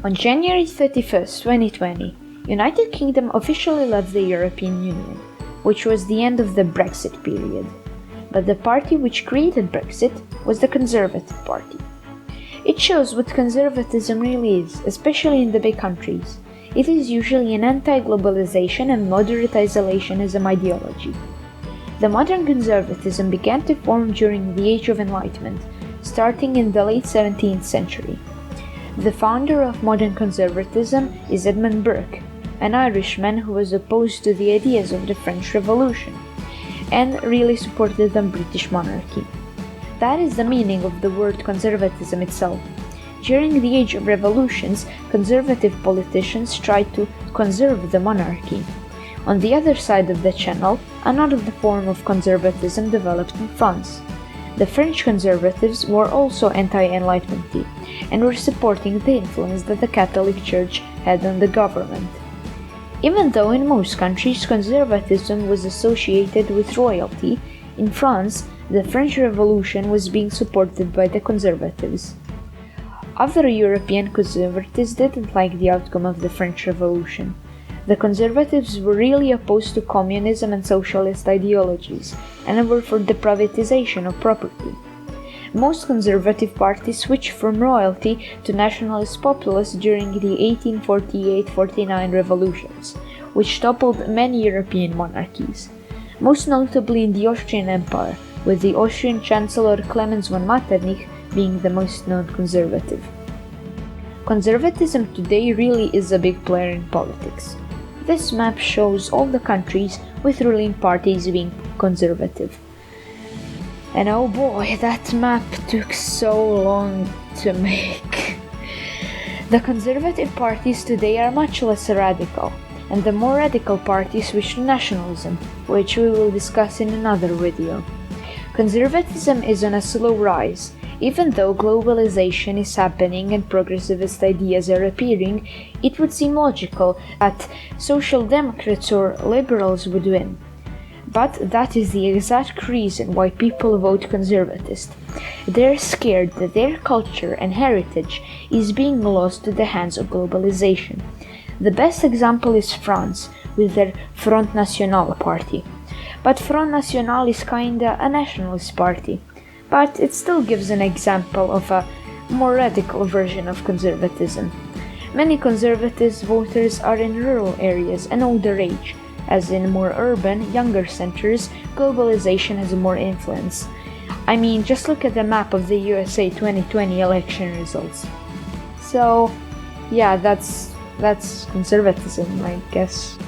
On January 31st, 2020, United Kingdom officially left the European Union, which was the end of the Brexit period. But the party which created Brexit was the Conservative Party. It shows what conservatism really is, especially in the big countries. It is usually an anti-globalization and moderate isolationism ideology. The modern conservatism began to form during the Age of Enlightenment, starting in the late 17th century. The founder of modern conservatism is Edmund Burke, an Irishman who was opposed to the ideas of the French Revolution, and really supported the British monarchy. That is the meaning of the word conservatism itself. During the age of revolutions, conservative politicians tried to conserve the monarchy. On the other side of the channel, another form of conservatism developed in France. The French conservatives were also anti-enlightenment and were supporting the influence that the Catholic Church had on the government. Even though in most countries conservatism was associated with royalty, in France, the French Revolution was being supported by the conservatives. Other European conservatives didn't like the outcome of the French Revolution. The conservatives were really opposed to communism and socialist ideologies, and were for the privatization of property. Most conservative parties switched from royalty to nationalist populists during the 1848–49 revolutions, which toppled many European monarchies, most notably in the Austrian Empire, with the Austrian Chancellor Clemens von Metternich being the most known conservative. Conservatism today really is a big player in politics. This map shows all the countries with ruling parties being conservative. And oh boy, that map took so long to make. The conservative parties today are much less radical, and the more radical parties switch to nationalism, which we will discuss in another video. Conservatism is on a slow rise. Even though globalization is happening and progressivist ideas are appearing, it would seem logical that social democrats or liberals would win. But that is the exact reason why people vote conservatist. They're scared that their culture and heritage is being lost to the hands of globalization. The best example is France, with their Front National party. But Front National is kinda a nationalist party. But it still gives an example of a more radical version of conservatism. Many conservative voters are in rural areas and older age, as in more urban, younger centers, globalization has more influence. I mean, just look at the map of the USA 2020 election results. So, yeah, that's conservatism, I guess.